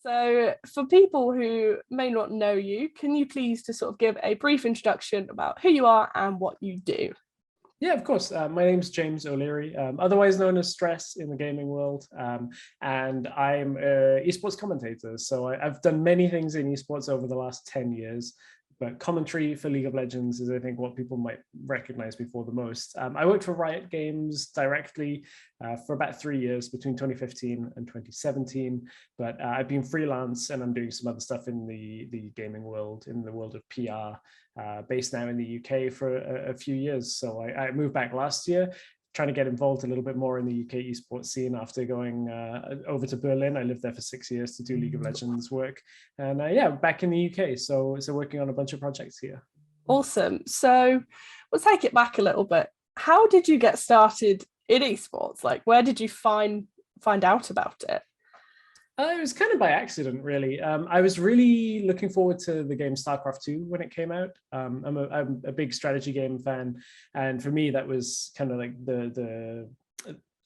So for people who may not know you, can you please just sort of give a brief introduction about who you are and what you do? Yeah, of course. My name's James O'Leary, otherwise known as Stress in the gaming world, and I'm an esports commentator. So I've done many things in esports over the last 10 years, but commentary for League of Legends is, I think, what people might recognize me for the most. I worked for Riot Games directly for about 3 years, between 2015 and 2017, but I've been freelance and I'm doing some other stuff in the gaming world, in the world of PR, based now in the UK for a few years. So I moved back last year, trying to get involved a little bit more in the UK esports scene after going over to Berlin. I lived there for 6 years to do League of Legends work. And yeah, back in the UK. So working on a bunch of projects here. Awesome. So we'll take it back a little bit. How did you get started in esports? Like, where did you find out about it? It was kind of by accident, really. I was really looking forward to the game StarCraft 2 when it came out. I'm a big strategy game fan, and for me, that was kind of like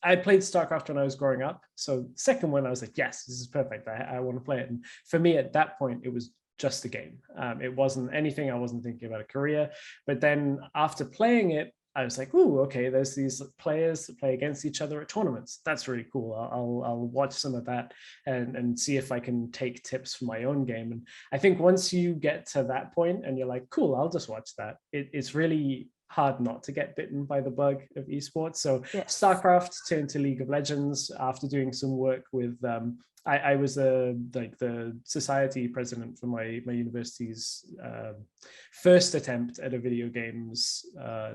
I played StarCraft when I was growing up. So the second one, I was like, yes, this is perfect. I want to play it. And for me, at that point, it was just a game. It wasn't anything. I wasn't thinking about a career. But then after playing it, I was like, oh, okay, there's these players that play against each other at tournaments. That's really cool. I'll watch some of that and see if I can take tips from my own game. And I think once you get to that point and you're like, cool, I'll just watch that, it's really hard not to get bitten by the bug of esports. So yes. StarCraft turned to League of Legends after doing some work with I was the society president for my university's first attempt at a video games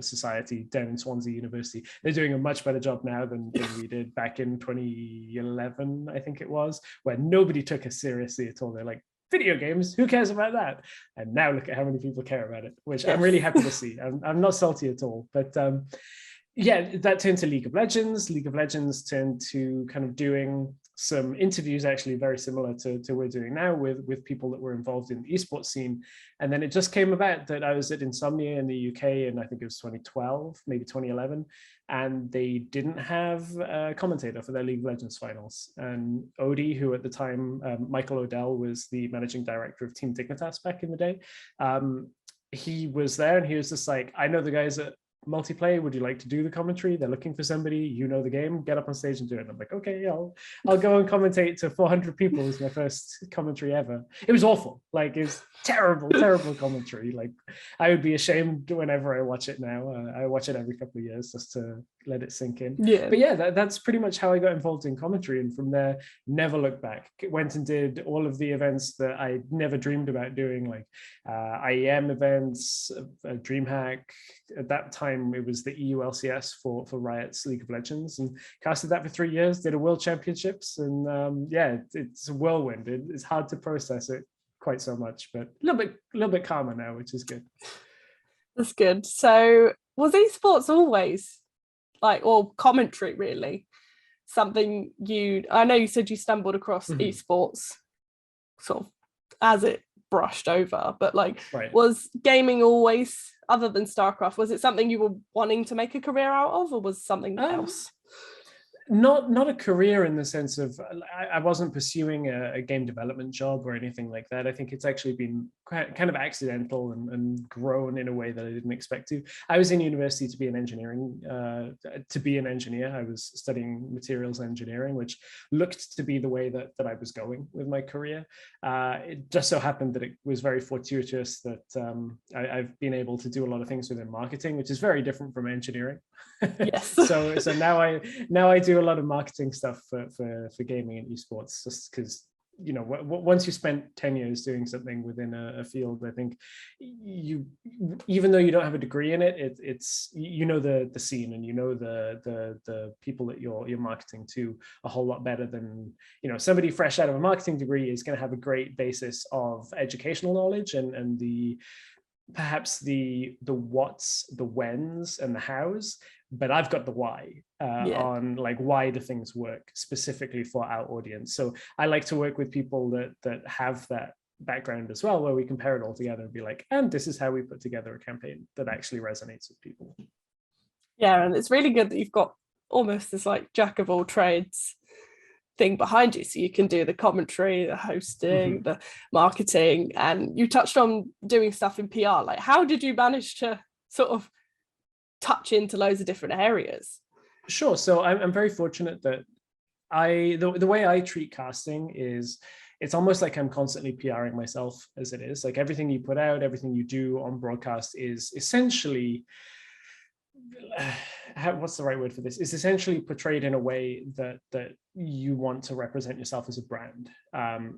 society down in Swansea University. They're doing a much better job now than we did back in 2011, I think it was, where nobody took us seriously at all. They're like, video games, who cares about that? And now look at how many people care about it, which I'm really happy to see. I'm not salty at all, but yeah, that turned to League of Legends. League of Legends turned to kind of doing some interviews, actually very similar to we're doing now with people that were involved in the esports scene. And then it just came about that I was at Insomnia in the UK, and I think it was 2012, maybe 2011, and they didn't have a commentator for their League of Legends finals. And Odie, who at the time, Michael Odell, was the managing director of Team Dignitas back in the day, he was there and he was just like, I know the guys at Multiplayer, would you like to do the commentary? They're looking for somebody, you know the game, get up on stage and do it. And I'm like, okay, I'll go and commentate to 400 people. It was my first commentary ever. It was awful. Like, it was terrible commentary. Like, I would be ashamed whenever I watch it now. I watch it every couple of years just to let it sink in. Yeah. But yeah, that's pretty much how I got involved in commentary. And from there, never looked back. Went and did all of the events that I never dreamed about doing, like IEM events, DreamHack. At that time, it was the EU LCS for Riot's League of Legends, and casted that for 3 years, did a World Championships, and yeah, it's a whirlwind. It's hard to process it quite so much, but a little bit calmer now, which is good. That's good. So was esports always like, or commentary really, something I know you said you stumbled across esports sort of as it brushed over, but like, was gaming always, other than StarCraft, was it something you were wanting to make a career out of, or was something else? Not a career in the sense of I wasn't pursuing a game development job or anything like that. I think it's actually been kind of accidental and grown in a way that I didn't expect to. I was in university to be an engineer. I was studying materials engineering, which looked to be the way that I was going with my career. It just so happened that it was very fortuitous that I've been able to do a lot of things within marketing, which is very different from engineering. Yes. so now I do a lot of marketing stuff for gaming and esports, just because, you know, once you spent 10 years doing something within a field, I think even though you don't have a degree in it, it's you know the scene, and you know the people that you're marketing to a whole lot better than, you know, somebody fresh out of a marketing degree is going to have a great basis of educational knowledge and perhaps the what's, the whens, and the hows, but I've got the why on like, why do things work specifically for our audience. So I like to work with people that have that background as well, where we compare it all together and be like, and this is how we put together a campaign that actually resonates with people. Yeah, and it's really good that you've got almost this like jack of all trades thing behind you, so you can do the commentary, the hosting, the marketing, and you touched on doing stuff in PR. Like, how did you manage to sort of touch into loads of different areas? Sure. So I'm very fortunate that the way I treat casting is, it's almost like I'm constantly PRing myself as it is. Like, everything you put out, everything you do on broadcast is essentially, what's the right word for this? It's essentially portrayed in a way that you want to represent yourself as a brand.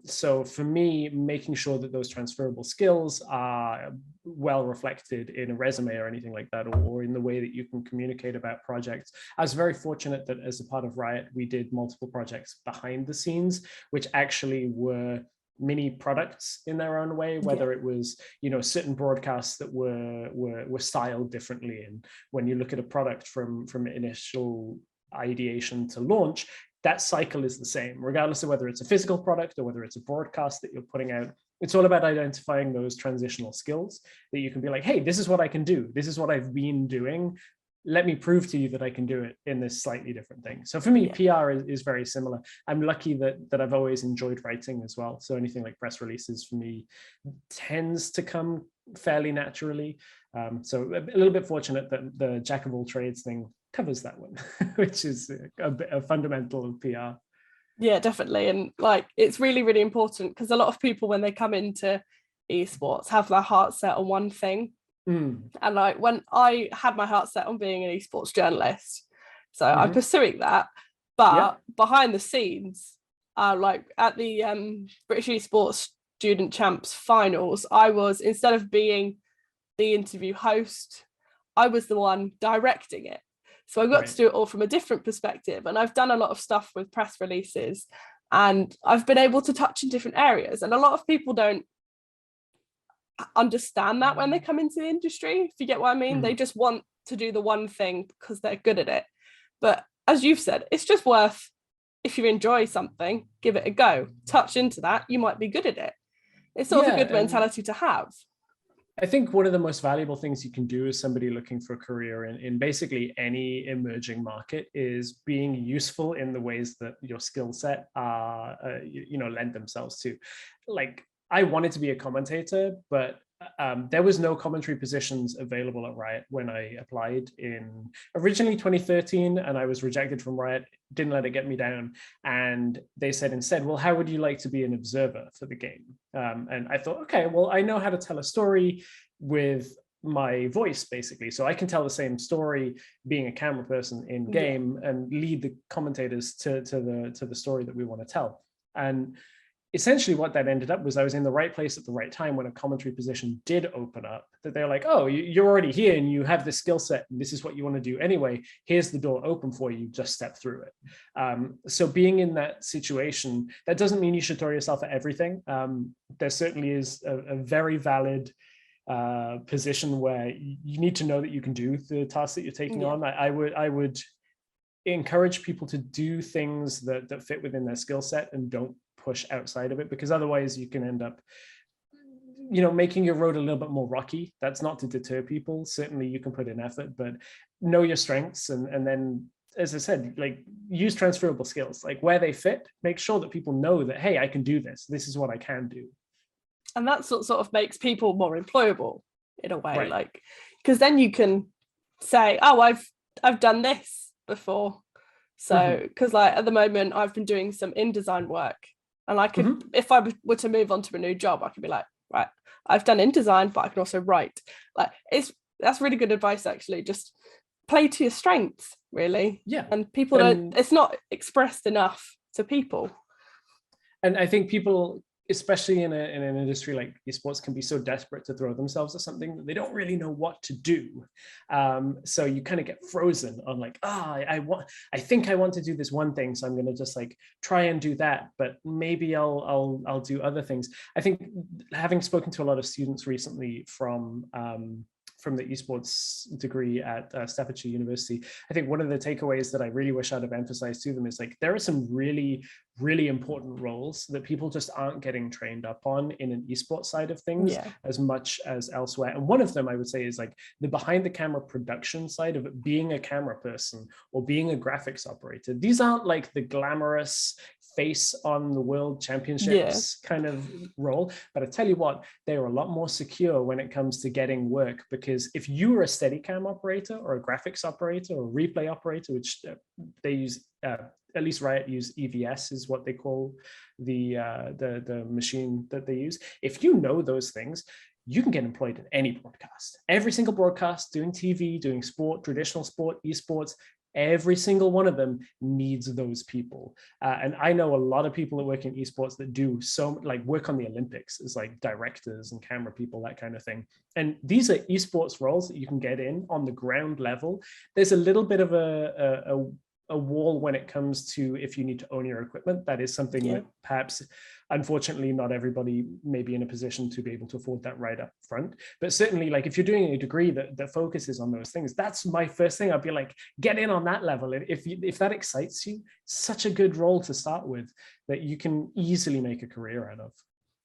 So for me, making sure that those transferable skills are well reflected in a resume or anything like that, or in the way that you can communicate about projects. I was very fortunate that as a part of Riot, we did multiple projects behind the scenes, which actually were mini products in their own way, whether it was, you know, certain broadcasts that were styled differently. And when you look at a product from initial ideation to launch, that cycle is the same, regardless of whether it's a physical product or whether it's a broadcast that you're putting out. It's all about identifying those transitional skills that you can be like, hey, this is what I can do. This is what I've been doing. Let me prove to you that I can do it in this slightly different thing. So for me, PR is very similar. I'm lucky that I've always enjoyed writing as well. So anything like press releases for me tends to come fairly naturally. So a little bit fortunate that the jack of all trades thing covers that one, which is a fundamental of PR. Yeah, definitely. And like, it's really, really important, because a lot of people, when they come into esports, have their heart set on one thing. And like, when I had my heart set on being an esports journalist, so I'm pursuing that, but behind the scenes, like at the British Esports Student Champs finals, I was, instead of being the interview host, I was the one directing it. So I got to do it all from a different perspective. And I've done a lot of stuff with press releases, and I've been able to touch in different areas. And a lot of people don't understand that when they come into the industry, if you get what I mean. They just want to do the one thing because they're good at it. But as you've said, it's just worth, if you enjoy something, give it a go, touch into that, you might be good at it. It's sort of a good mentality to have. I think one of the most valuable things you can do as somebody looking for a career in basically any emerging market is being useful in the ways that your skill set lend themselves to. Like, I wanted to be a commentator, but there was no commentary positions available at Riot when I applied in originally 2013, and I was rejected from Riot. Didn't let it get me down. And they said instead, well, how would you like to be an observer for the game? And I thought, okay, well, I know how to tell a story with my voice, basically. So I can tell the same story being a camera person in game and lead the commentators to the story that we want to tell. And essentially what that ended up was, I was in the right place at the right time when a commentary position did open up, that they're like, oh, you're already here and you have this skill set and this is what you want to do anyway. Here's the door open for you, just step through it. So being in that situation, that doesn't mean you should throw yourself at everything. There certainly is a very valid position where you need to know that you can do the tasks that you're taking on. I would encourage people to do things that fit within their skill set and don't push outside of it, because otherwise you can end up, making your road a little bit more rocky. That's not to deter people. Certainly you can put in effort, but know your strengths, and then, as I said, like, use transferable skills, like where they fit. Make sure that people know that, hey, I can do this. This is what I can do. And that's what sort of makes people more employable in a way, like, because then you can say, oh, I've done this before. So, because like at the moment I've been doing some InDesign work, and I could, if I were to move on to a new job, I could be like, right, I've done InDesign, but I can also write. Like, that's really good advice, actually. Just play to your strengths, really. Yeah. And people it's not expressed enough to people. And I think people, especially in an industry like esports, can be so desperate to throw themselves at something that they don't really know what to do. So you kind of get frozen on like, I think I want to do this one thing, so I'm going to just like try and do that, but maybe I'll do other things. I think, having spoken to a lot of students recently from the esports degree at Staffordshire University, I think one of the takeaways that I really wish I'd have emphasized to them is like, there are some really, really important roles that people just aren't getting trained up on in an esports side of things as much as elsewhere. And one of them, I would say, is like the behind the camera production side of it, being a camera person or being a graphics operator. These aren't like the glamorous face on the world championships kind of role. But I tell you what, they're a lot more secure when it comes to getting work, because if you were a Steadicam operator or a graphics operator or a replay operator, which they use, at least Riot use EVS is what they call the machine that they use. If you know those things, you can get employed in any broadcast. Every single broadcast, doing TV, doing sport, traditional sport, esports, every single one of them needs those people. And I know a lot of people that work in esports that do work on the Olympics as like directors and camera people, that kind of thing. And these are esports roles that you can get in on the ground level. There's a little bit of a wall when it comes to if you need to own your equipment. That is something that perhaps, unfortunately, not everybody may be in a position to be able to afford that right up front. But certainly, like if you're doing a degree that focuses on those things, that's my first thing. I'd be like, get in on that level. If that excites you, such a good role to start with that you can easily make a career out of.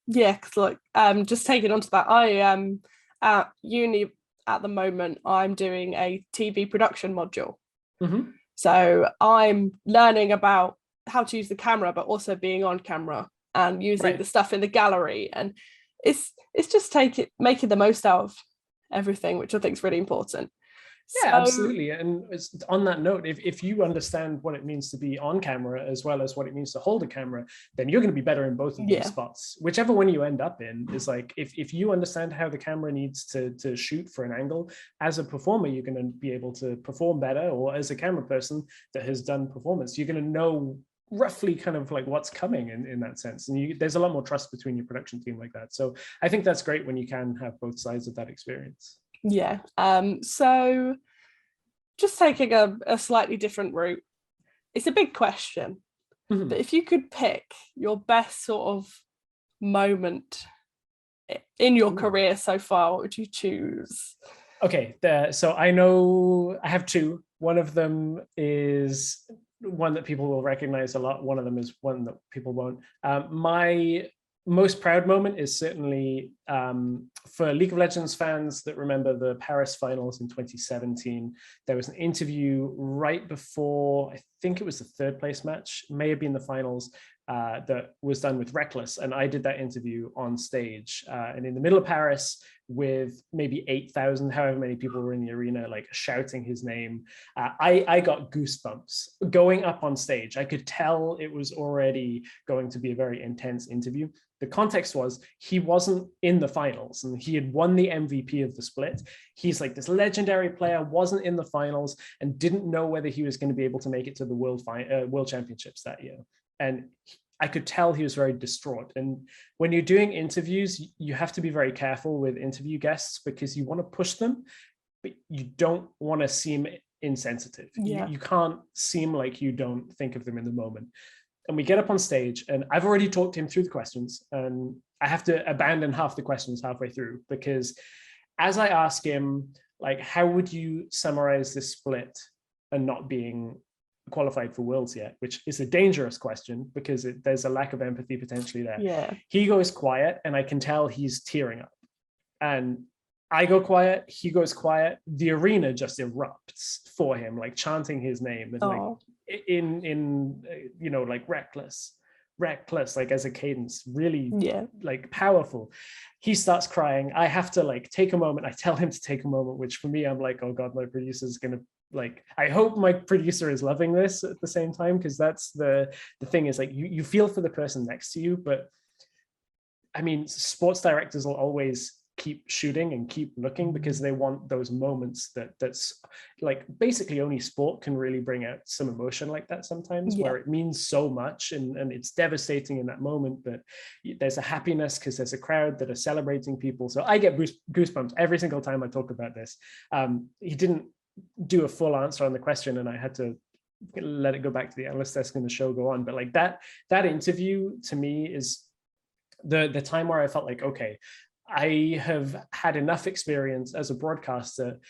Yeah, because like just taking on to that, I am at uni at the moment. I'm doing a TV production module. Mm-hmm. So I'm learning about how to use the camera, but also being on camera and using the stuff in the gallery. And it's just making the most out of everything, which I think is really important. Yeah, so, absolutely. And on that note, if you understand what it means to be on camera as well as what it means to hold a camera, then you're going to be better in both of these spots. Whichever one you end up in is like, if you understand how the camera needs to shoot for an angle, as a performer, you're going to be able to perform better. Or as a camera person that has done performance, you're going to know roughly kind of like what's coming in that sense. And there's a lot more trust between your production team like that. So I think that's great when you can have both sides of that experience. Yeah. So just taking a slightly different route, it's a big question, but if you could pick your best sort of moment in your career so far, what would you choose? Okay, so I know I have two. One of them is one that people will recognize a lot. One of them is one that people won't. My most proud moment is certainly for League of Legends fans that remember the Paris finals in 2017. There was an interview right before, I think it was the third place match, may have been the finals, that was done with Reckless. And I did that interview on stage and in the middle of Paris with maybe 8,000, however many people were in the arena, like shouting his name. I got goosebumps going up on stage. I could tell it was already going to be a very intense interview. The context was he wasn't in the finals and he had won the MVP of the split. He's like this legendary player, wasn't in the finals and didn't know whether he was going to be able to make it to the World Championships that year. And I could tell he was very distraught. And when you're doing interviews, you have to be very careful with interview guests because you want to push them, but you don't want to seem insensitive. Yeah. You can't seem like you don't think of them in the moment. And we get up on stage and I've already talked him through the questions and I have to abandon half the questions halfway through because as I ask him, like, how would you summarize this split and not being qualified for Worlds yet, which is a dangerous question because there's a lack of empathy potentially there. Yeah. He goes quiet and I can tell he's tearing up. And I go quiet, he goes quiet. The arena just erupts for him, like chanting his name and like in you know, like reckless, like as a cadence, really like powerful. He starts crying. I have to like take a moment. I tell him to take a moment, which for me, I'm like, oh God, my producer's gonna like, I hope my producer is loving this at the same time, because that's the thing is like you feel for the person next to you, but I mean, sports directors will always keep shooting and keep looking because they want those moments that's like basically only sport can really bring out some emotion like that sometimes, where it means so much and it's devastating in that moment, but there's a happiness because there's a crowd that are celebrating people. So I get goosebumps every single time I talk about this. He didn't do a full answer on the question and I had to let it go back to the analyst desk and the show go on. But like that interview to me is the time where I felt like, okay, I have had enough experience as a broadcaster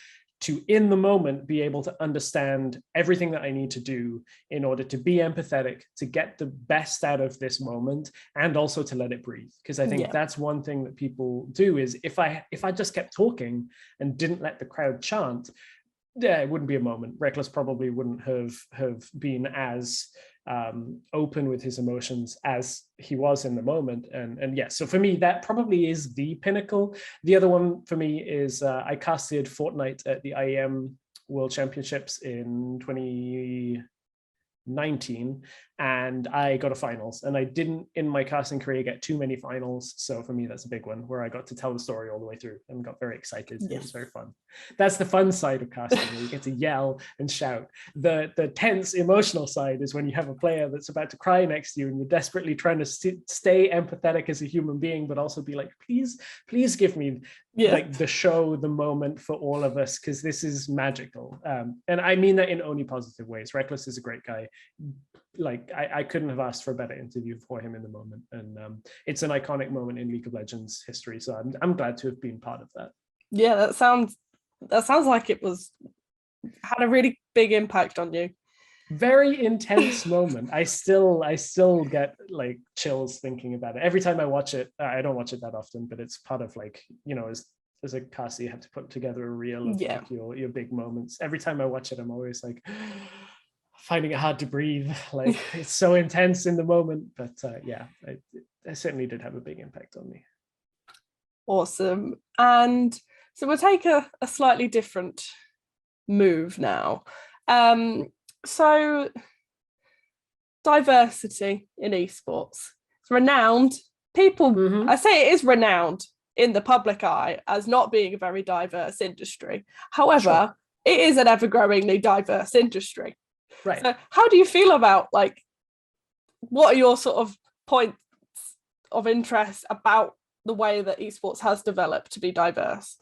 to, in the moment, be able to understand everything that I need to do in order to be empathetic, to get the best out of this moment, and also to let it breathe. Because I think that's one thing that people do is if I just kept talking and didn't let the crowd chant, it wouldn't be a moment. Reckless probably wouldn't have been as open with his emotions as he was in the moment. And yeah, so for me, that probably is the pinnacle. The other one for me is I casted Fortnite at the IEM World Championships in 2019, and I got a finals, and I didn't in my casting career get too many finals, so for me that's a big one, where I got to tell the story all the way through and got very excited. Yes. It was very fun. That's the fun side of casting, where you get to yell and shout. The tense emotional side is when you have a player that's about to cry next to you and you're desperately trying to stay empathetic as a human being, but also be like, please give me like the show, the moment for all of us, because this is magical. And I mean that in only positive ways. Reckless is a great guy. Like I couldn't have asked for a better interview for him in the moment, and it's an iconic moment in League of Legends history, so I'm glad to have been part of that. Yeah, that sounds like it had a really big impact on you. Very intense moment. I still get like chills thinking about it every time I watch it. I don't watch it that often, but it's part of, like, you know, as a caster, you have to put together a reel of like your big moments. Every time I watch it, I'm always like finding it hard to breathe. Like, it's so intense in the moment. But yeah, it certainly did have a big impact on me. Awesome. And so we'll take a slightly different move now. So diversity in esports. It's renowned. People, I say it is renowned in the public eye as not being a very diverse industry. However, it is an ever-growingly diverse industry. Right. So how do you feel about, like, what are your sort of points of interest about the way that esports has developed to be diverse?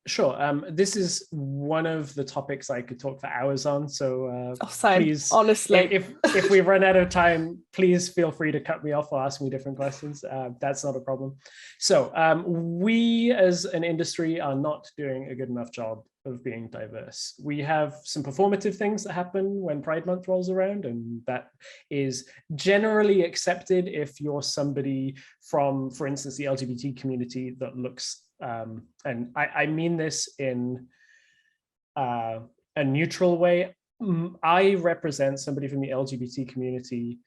Sure. This is one of the topics I could talk for hours on. So please, honestly, if we run out of time, please feel free to cut me off or ask me different questions. That's not a problem. So we as an industry are not doing a good enough job of being diverse. We have some performative things that happen when Pride Month rolls around, and that is generally accepted if you're somebody from, for instance, the LGBT community that looks and I mean this in a neutral way. I represent somebody from the LGBT community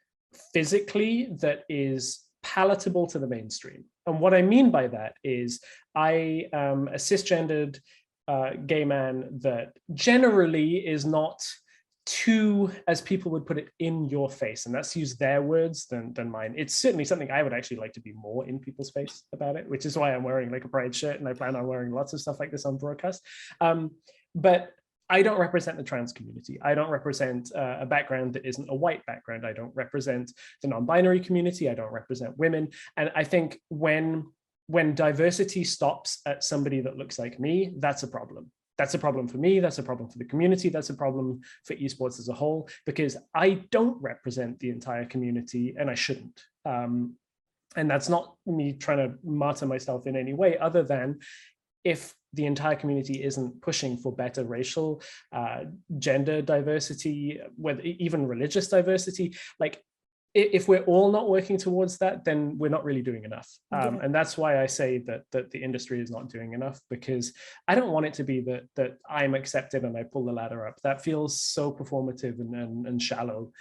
physically that is palatable to the mainstream. And what I mean by that is I am a cisgendered gay man that generally is not too, as people would put it, in your face, and that's use their words than mine. It's certainly something I would actually like to be more in people's face about it, which is why I'm wearing like a pride shirt, and I plan on wearing lots of stuff like this on broadcast. But I don't represent the trans community. I don't represent a background that isn't a white background. I don't represent the non-binary community. I don't represent women. And I think when diversity stops at somebody that looks like me, that's a problem. That's a problem for me. That's a problem for the community. That's a problem for esports as a whole, because I don't represent the entire community, and I shouldn't. And that's not me trying to martyr myself in any way, other than if the entire community isn't pushing for better racial, gender diversity, whether even religious diversity, like, if we're all not working towards that, then we're not really doing enough. And that's why I say that the industry is not doing enough, because I don't want it to be that I'm accepted and I pull the ladder up. That feels so performative and shallow,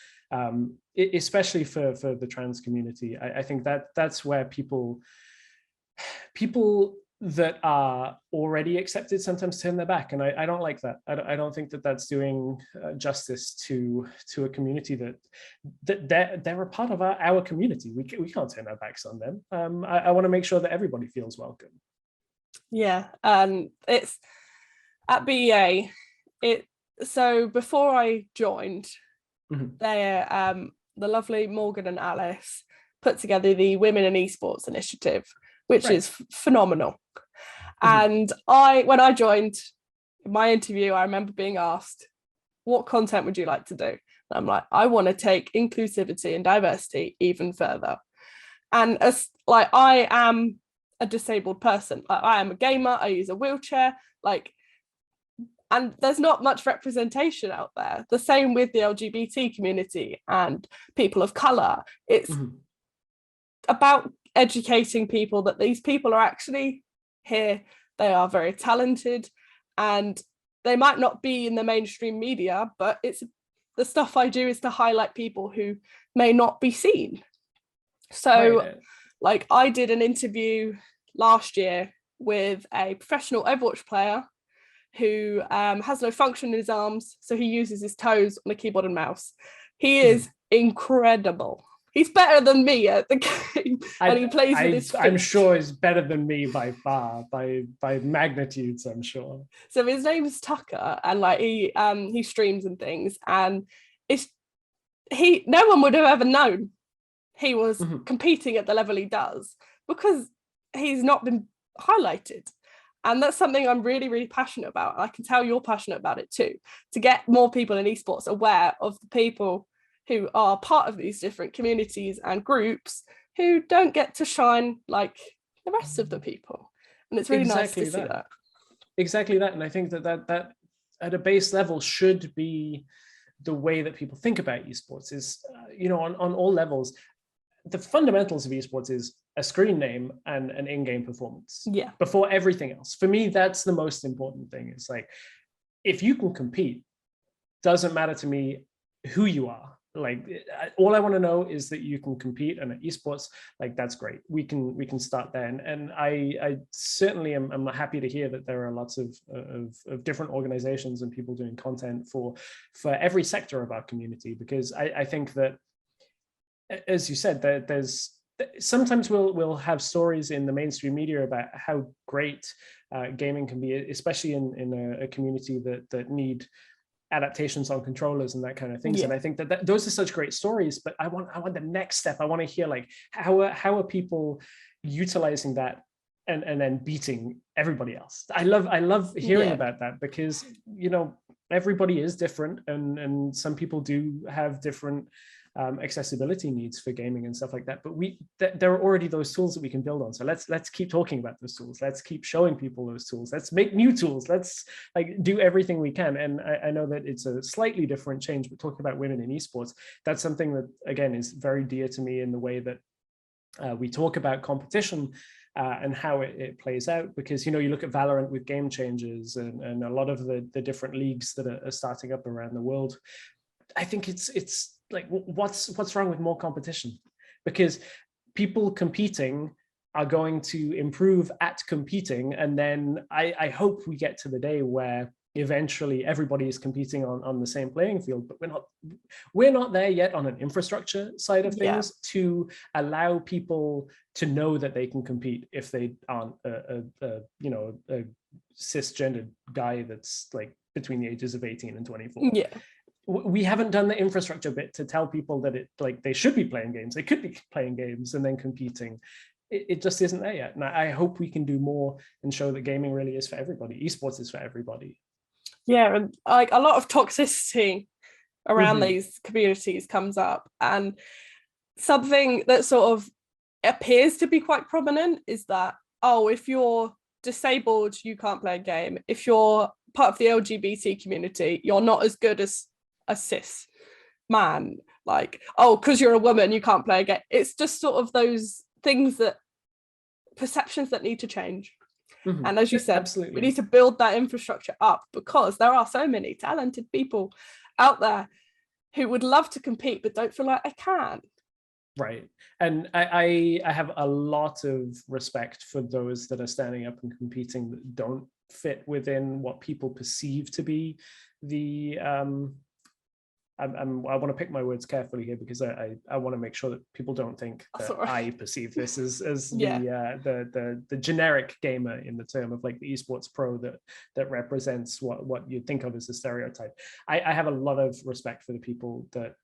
especially for the trans community. I think that's where people that are already accepted sometimes turn their back, and I don't like that. I don't think that that's doing justice to a community that they're a part of our community. We can't turn our backs on them. I want to make sure that everybody feels welcome. Yeah, it's at BEA. So before I joined, the lovely Morgan and Alice put together the Women in Esports initiative, which is phenomenal. And when I joined my interview, I remember being asked, what content would you like to do? And I'm like, I want to take inclusivity and diversity even further. And as like, I am a disabled person. Like, I am a gamer, I use a wheelchair, and there's not much representation out there. The same with the LGBT community and people of color. It's about educating people that these people are actually here, they are very talented, and they might not be in the mainstream media, but it's the stuff I do is to highlight people who may not be seen. So Right. like I did an interview last year with a professional Overwatch player who has no function in his arms, so he uses his toes on a keyboard and mouse. He is incredible. He's better than me at the game, and he plays with his feet. I'm sure he's better than me by far, by magnitudes, I'm sure. So his name is Tucker, and like he streams and things, and no one would have ever known he was competing at the level he does because he's not been highlighted. And that's something I'm really, really passionate about. I can tell you're passionate about it too, to get more people in esports aware of the people who are part of these different communities and groups who don't get to shine like the rest of the people. And it's really nice to see that. Exactly that. And I think that at a base level should be the way that people think about esports is, on all levels. The fundamentals of esports is a screen name and an in-game performance. Yeah. Before everything else. For me, that's the most important thing. It's like, if you can compete, doesn't matter to me who you are. Like, all I want to know is that you can compete, and at esports, like, that's great. We can start there. And I certainly am happy to hear that there are lots of different organizations and people doing content for every sector of our community, because I think that, as you said, there's sometimes we'll have stories in the mainstream media about how great gaming can be, especially in a community that need adaptations on controllers and that kind of things. Yeah. And I think that those are such great stories, but I want the next step. I want to hear, like, how are people utilizing that and then beating everybody else. I love hearing about that, because everybody is different, and some people do have different accessibility needs for gaming and stuff like that, but there are already those tools that we can build on. So let's keep talking about those tools. Let's keep showing people those tools. Let's make new tools. Let's do everything we can. And I know that it's a slightly different change, but talking about women in esports, that's something that, again, is very dear to me in the way that we talk about competition and how it plays out. Because you look at Valorant with Game Changers and a lot of the different leagues that are starting up around the world. I think it's like, what's wrong with more competition? Because people competing are going to improve at competing, and then I hope we get to the day where eventually everybody is competing on the same playing field. But we're not there yet on an infrastructure side of things to allow people to know that they can compete if they aren't a cisgendered guy that's like between the ages of 18 and 24. Yeah. We haven't done the infrastructure bit to tell people that they should be playing games. They could be playing games and then competing. It just isn't there yet. And I hope we can do more and show that gaming really is for everybody. Esports is for everybody. Yeah, and like a lot of toxicity around these communities comes up, and something that sort of appears to be quite prominent is that, if you're disabled, you can't play a game. If you're part of the LGBT community, you're not as good as a cis man. Like, because you're a woman, you can't play a game. It's just sort of those things, that perceptions that need to change. And as you said, absolutely, we need to build that infrastructure up, because there are so many talented people out there who would love to compete but don't feel like they can. Right. And I have a lot of respect for those that are standing up and competing that don't fit within what people perceive to be the I want to pick my words carefully here, because I want to make sure that people don't think that I perceive this as the generic gamer in the term of like the esports pro that represents what you think of as a stereotype. I have a lot of respect for the people that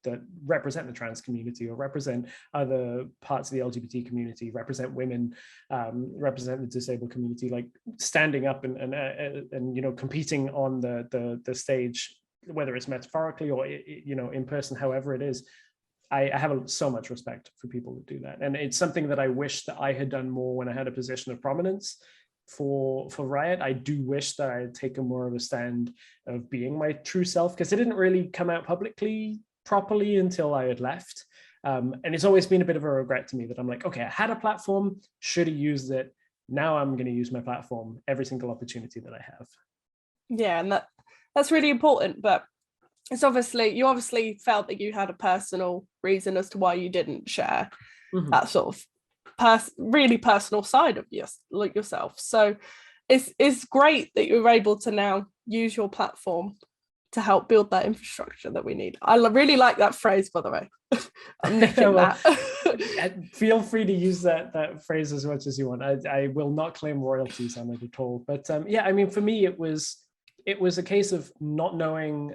represent the trans community, or represent other parts of the LGBT community, represent women, represent the disabled community, like standing up and competing on the stage, whether it's metaphorically or in person, however it is. I have so much respect for people that do that, and it's something that I wish that I had done more when I had a position of prominence for Riot. I do wish that I had taken more of a stand of being my true self, because it didn't really come out publicly properly until I had left, and it's always been a bit of a regret to me that I'm like, okay, I had a platform, should have used it. Now I'm going to use my platform every single opportunity that I have. Yeah, and that's really important. But it's obviously, you obviously felt that you had a personal reason as to why you didn't share that sort of really personal side of yourself. So it's great that you're able to now use your platform to help build that infrastructure that we need. I really like that phrase, by the way. I'm nicking Well, that. Feel free to use that phrase as much as you want. I will not claim royalties on it at all. But yeah, I mean, for me, it was a case of not knowing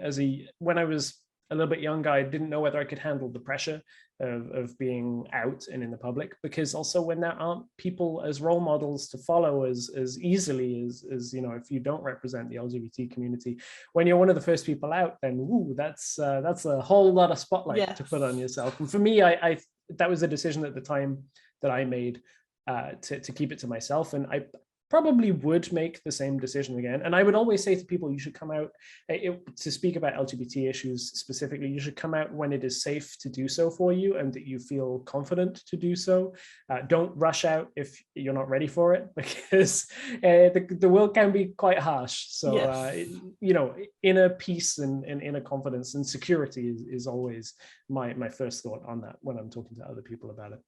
when I was a little bit younger, I didn't know whether I could handle the pressure of being out and in the public, because also when there aren't people as role models to follow as easily as if you don't represent the LGBT community, when you're one of the first people out, then that's a whole lot of spotlight to put on yourself. And for me, I that was a decision at the time that I made to keep it to myself, and I probably would make the same decision again. And I would always say to people, you should come out to speak about LGBT issues specifically. You should come out when it is safe to do so for you and that you feel confident to do so. Don't rush out if you're not ready for it, because the world can be quite harsh. So, inner peace and inner confidence and security is always my first thought on that when I'm talking to other people about it.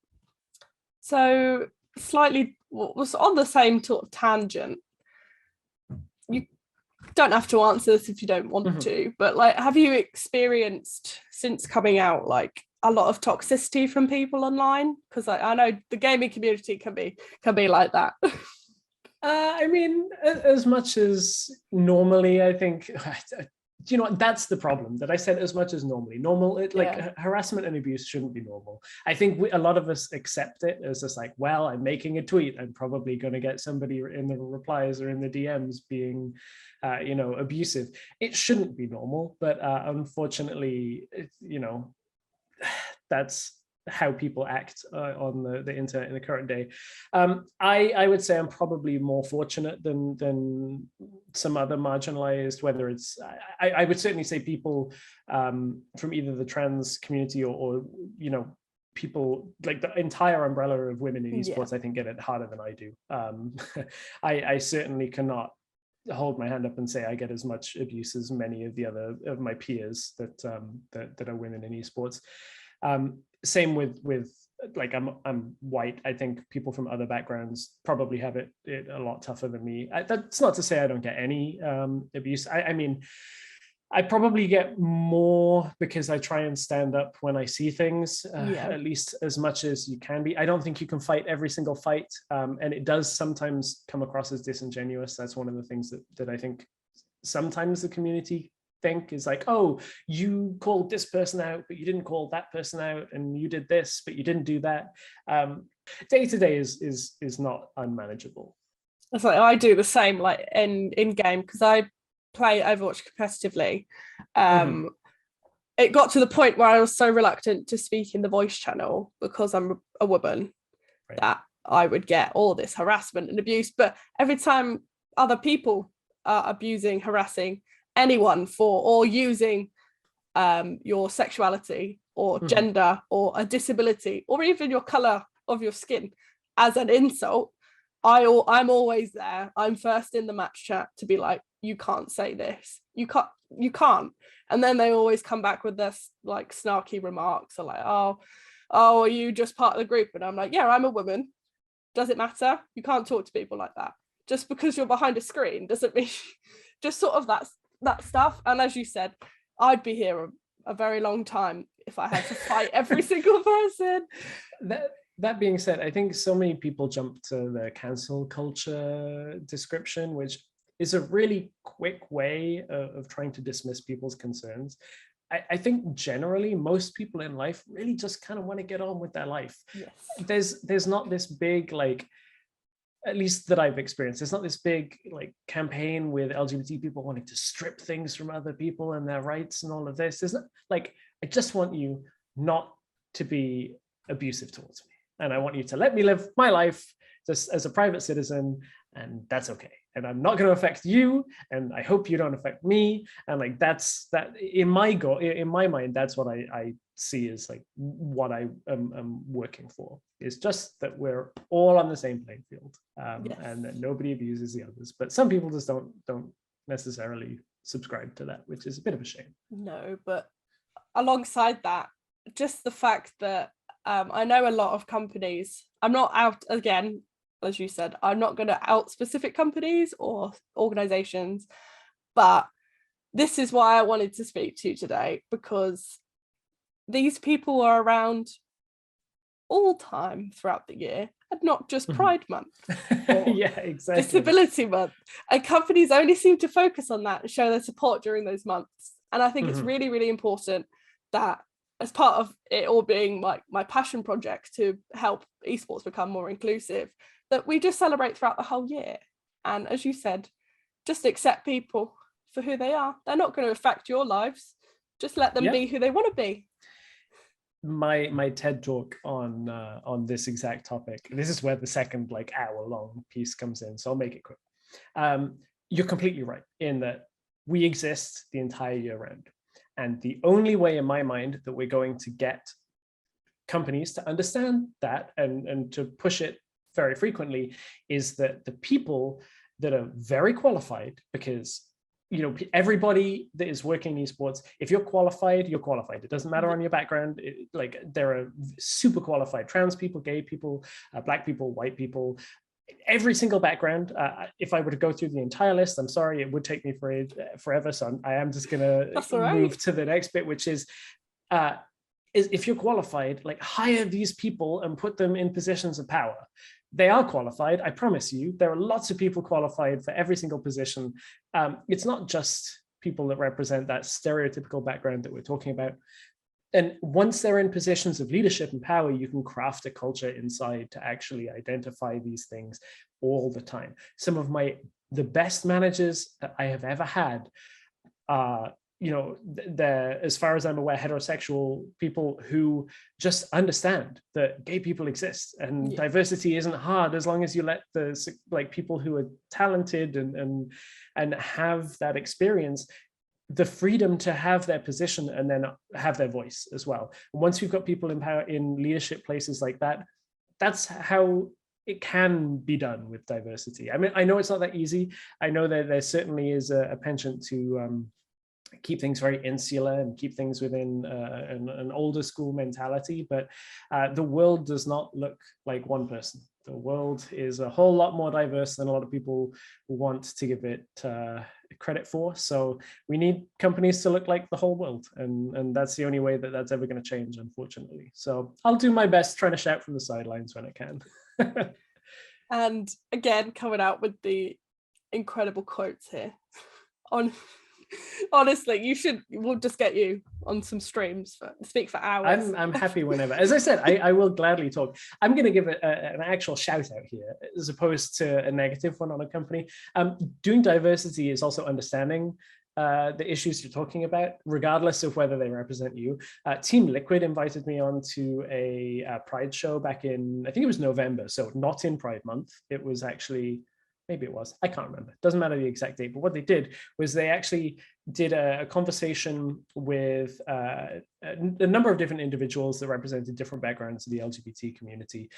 So slightly was on the same sort of tangent. You don't have to answer this if you don't want to, but like, have you experienced since coming out like a lot of toxicity from people online? Because I know the gaming community can be like that. I mean, as much as normally, I think. Do you know what? That's the problem, that I said as much as normally. Harassment and abuse shouldn't be normal. I think a lot of us accept it as just like, well, I'm making a tweet, I'm probably going to get somebody in the replies or in the DMs being, abusive. It shouldn't be normal, but unfortunately, that's how people act on the internet in the current day. I would say I'm probably more fortunate than some other marginalized, whether it's, I would certainly say people from either the trans community or people like the entire umbrella of women in esports, I think get it harder than I do. I certainly cannot hold my hand up and say I get as much abuse as many of the other of my peers that are women in esports. Same with like I'm white. I think people from other backgrounds probably have it a lot tougher than me. That's not to say I don't get any abuse. I mean, I probably get more because I try and stand up when I see things, at least as much as you can be. I don't think you can fight every single fight, and it does sometimes come across as disingenuous. That's one of the things that I think sometimes the community think is like, oh, you called this person out, but you didn't call that person out, and you did this, but you didn't do that. Day to day is not unmanageable. It's like I do the same, like in game, because I play Overwatch competitively. It got to the point where I was so reluctant to speak in the voice channel because I'm a woman, that I would get all this harassment and abuse. But every time other people are abusing, harassing anyone or using your sexuality or gender or a disability or even your color of your skin as an insult, I'm always there. I'm first in the match chat to be like, you can't say this, you can't. And then they always come back with this like snarky remarks, or like, oh, are you just part of the group? And I'm like, yeah, I'm a woman. Does it matter? You can't talk to people like that. Just because you're behind a screen doesn't mean just sort of that stuff. And as you said, I'd be here a very long time if I had to fight every single person. That being said, I think so many people jump to the cancel culture description, which is a really quick way of trying to dismiss people's concerns. I think generally most people in life really just kind of want to get on with their life. Yes. There's not this big, like, at least that I've experienced, there's not this big like campaign with LGBT people wanting to strip things from other people and their rights and all of this. There's not, like, I just want you not to be abusive towards me, and I want you to let me live my life just as a private citizen, and that's okay. And I'm not going to affect you, and I hope you don't affect me. And like that's that in my mind, that's what I see as like what I am working for. Is just that we're all on the same playing field, and that nobody abuses the others. But some people just don't necessarily subscribe to that, which is a bit of a shame. No, but alongside that, just the fact that I know a lot of companies, I'm not out, again, as you said, I'm not going to out specific companies or organizations, but this is why I wanted to speak to you today, because these people are around all time throughout the year, and not just Pride Month or yeah, exactly. Disability Month. And companies only seem to focus on that and show their support during those months. And I think it's really, really important that, as part of it all being my passion project to help esports become more inclusive, that we just celebrate throughout the whole year. And as you said, just accept people for who they are. They're not going to affect your lives. Just let them be who they want to be. My TED talk on this exact topic, this is where the second hour-long piece comes in, so I'll make it quick. You're completely right in that we exist the entire year round. And the only way in my mind that we're going to get companies to understand that and to push it very frequently is that the people that are very qualified, because everybody that is working in esports, if you're qualified, you're qualified. It doesn't matter on your background. There are super qualified trans people, gay people, black people, white people, every single background. If I were to go through the entire list, I'm sorry, it would take me forever. So I am just gonna move to the next bit, which is if you're qualified, hire these people and put them in positions of power. They are qualified, I promise you. There are lots of people qualified for every single position. It's not just people that represent that stereotypical background that we're talking about. And once they're in positions of leadership and power, you can craft a culture inside to actually identify these things all the time. Some of the best managers that I have ever had are, they're, as far as I'm aware, heterosexual people who just understand that gay people exist and diversity isn't hard as long as you let the people who are talented and have that experience the freedom to have their position and then have their voice as well. And once we've got people in power in leadership places like that, that's how it can be done with diversity. I mean, I know it's not that easy. I know that there certainly is a penchant to keep things very insular and keep things within an older school mentality, but the world does not look like one person. The world is a whole lot more diverse than a lot of people want to give it credit for. So we need companies to look like the whole world. And that's the only way that that's ever going to change, unfortunately. So I'll do my best trying to shout from the sidelines when I can. And again, coming out with the incredible quotes here. Honestly, we'll just get you on some streams, speak for hours. I'm happy whenever. As I said, I will gladly talk. I'm going to give it an actual shout out here, as opposed to a negative one on a company. Doing diversity is also understanding the issues you're talking about, regardless of whether they represent you. Team Liquid invited me on to a Pride show back in, I think it was November, so not in Pride Month. It was actually, maybe it was, I can't remember. Doesn't matter the exact date, but what they did was they actually did a conversation with a number of different individuals that represented different backgrounds of the LGBT community.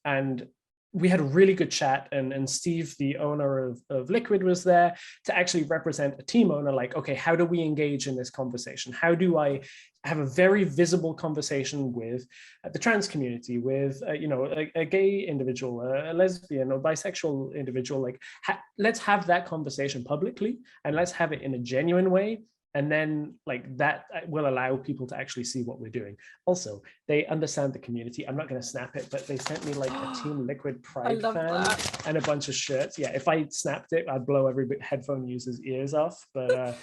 And we had a really good chat, and Steve, the owner of Liquid, was there to actually represent a team owner, like, okay, how do we engage in this conversation? How do I have a very visible conversation with the trans community, with a gay individual, a lesbian or bisexual individual? Let's have that conversation publicly, and let's have it in a genuine way. And then that will allow people to actually see what we're doing. Also, they understand the community. I'm not going to snap it, but they sent me a Team Liquid Pride fan and a bunch of shirts. Yeah, if I snapped it, I'd blow every headphone user's ears off. But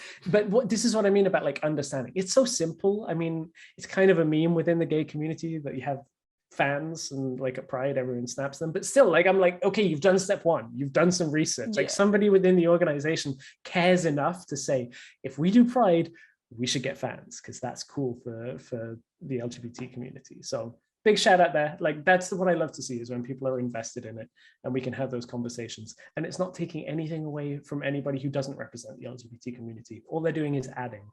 this is what I mean about understanding. It's so simple. I mean, it's kind of a meme within the gay community that you have fans, and at Pride everyone snaps them, but still I'm okay, you've done step one, you've done some research. Somebody within the organization cares enough to say, if we do Pride, we should get fans, because that's cool for the LGBT community. So big shout out there. That's what I love to see, is when people are invested in it and we can have those conversations, and it's not taking anything away from anybody who doesn't represent the LGBT community. All they're doing is adding.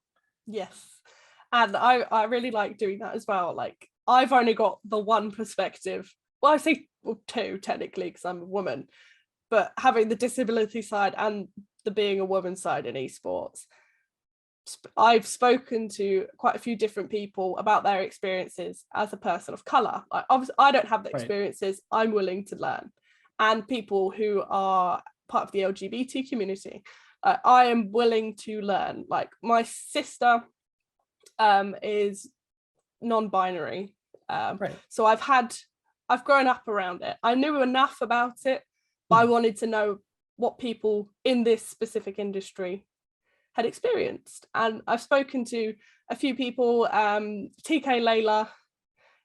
Yes, and I really like doing that as well. I've only got the one perspective. Well, I say two technically, because I'm a woman, but having the disability side and the being a woman side in esports. I've spoken to quite a few different people about their experiences as a person of color. Like, obviously, I don't have the experiences. I'm willing to learn. And people who are part of the LGBT community, I am willing to learn. Like, my sister is non-binary, so I've grown up around it. I knew enough about it, but I wanted to know what people in this specific industry had experienced. And I've spoken to a few people. TK Layla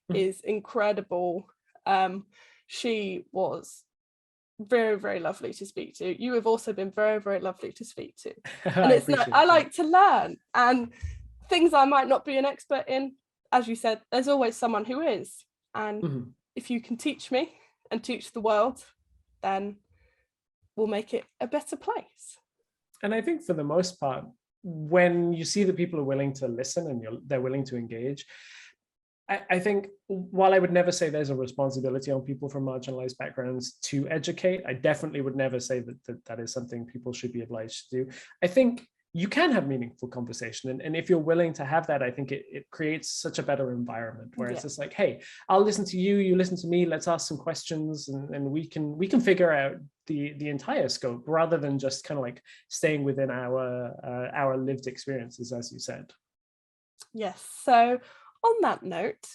is incredible. She was very, very lovely to speak to. You have also been very, very lovely to speak to. And I like to learn, and things I might not be an expert in, as you said, there's always someone who is. And if you can teach me and teach the world, then we'll make it a better place. And I think for the most part, when you see that people are willing to listen and they're willing to engage, I think while I would never say there's a responsibility on people from marginalized backgrounds to educate, I definitely would never say that is something people should be obliged to do. I think you can have meaningful conversation. And if you're willing to have that, I think it creates such a better environment where it's just like, hey, I'll listen to you, you listen to me, let's ask some questions, and we can figure out the entire scope rather than just kind of like staying within our lived experiences, as you said. Yes. So on that note,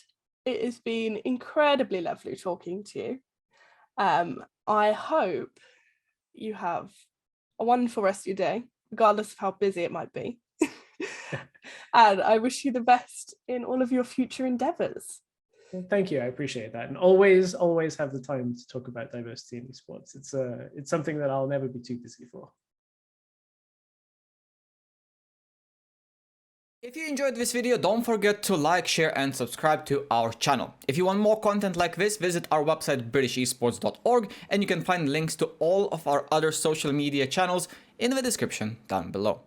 it has been incredibly lovely talking to you. I hope you have a wonderful rest of your day, regardless of how busy it might be. And I wish you the best in all of your future endeavors. Well, thank you. I appreciate that. And always have the time to talk about diversity in esports. It's something that I'll never be too busy for. If you enjoyed this video, don't forget to like, share and subscribe to our channel. If you want more content like this, visit our website britishesports.org, and you can find links to all of our other social media channels in the description down below.